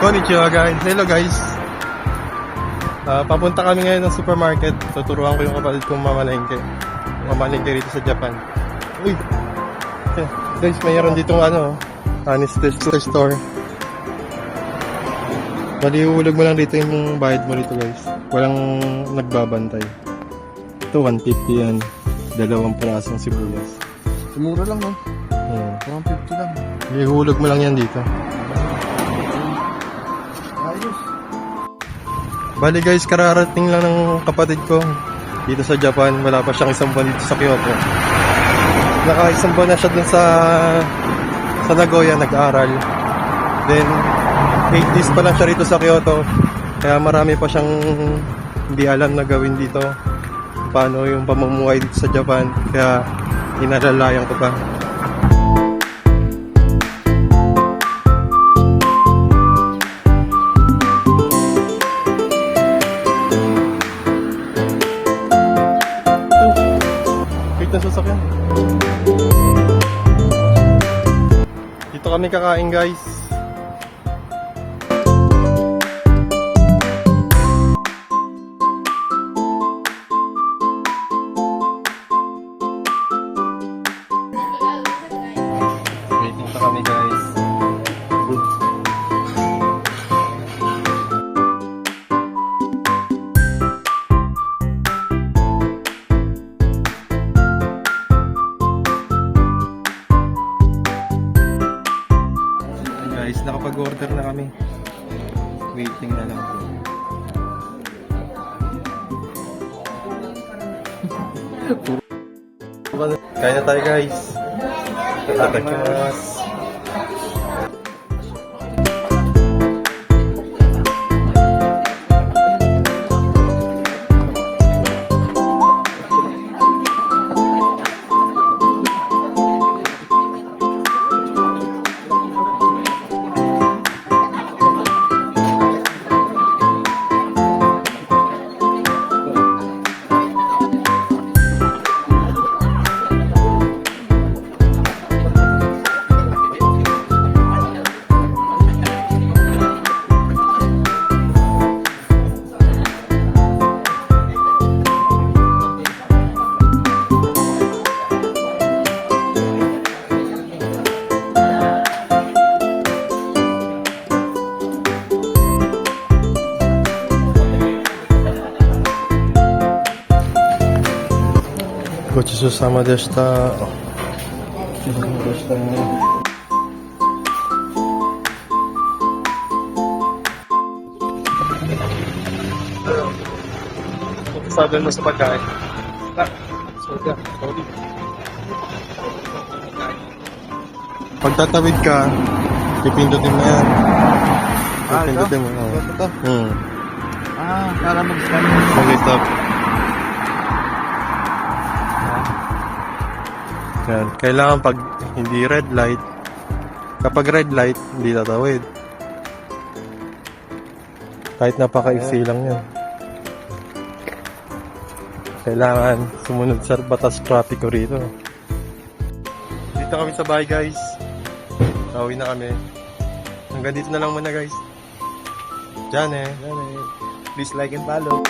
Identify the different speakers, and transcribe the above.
Speaker 1: Konnichiwa guys. Hello guys. Papunta kami ngayon ng supermarket. Tuturuan ko yung kapatid kong mamalengke. Mamalengke rito sa Japan. Uy! Guys, mayroon ditong honest store. Malihulog mo lang dito yung bayad mo rito guys. Walang nagbabantay. Ito 150 yan. 2 pirasong sibuyas.
Speaker 2: Mura lang, no? 150 lang.
Speaker 1: Malihulog mo lang yan dito.
Speaker 2: Ayos.
Speaker 1: Bali guys, kararating lang ng kapatid ko dito sa Japan. Wala pa siyang isang buwan dito sa Kyoto. Naka-isang buwan na siya dun sa Nagoya nag-aaral. Then 8 days pa lang siya rito sa Kyoto. Kaya marami pa siyang hindi alam na gawin dito. Paano yung pamumuhay dito sa Japan. Kaya inalalayan ko pa. Na sasakyan. Dito kami kakain guys. Waiting pa kami guys. Guys, nakapag-order na kami. Waiting na lang po. Kain na tayo guys. Itadakimasu. Gochisousama deshita. Sabi mo sa pagkain. Sorry. Pagtatawid ka, pipindutin mo yan. Pipindutin mo.
Speaker 2: Ito? Para mag-stop.
Speaker 1: Mag-stop. Yan. Kailangan pag hindi red light, kapag red light, hindi tatawid. Kahit napaka-iksi lang yan. Kailangan sumunod sa batas trapiko rito. Dito kami sa bahay guys. Pauwi na kami. Hanggang dito na lang muna guys. Diyan eh.
Speaker 2: Please like and follow.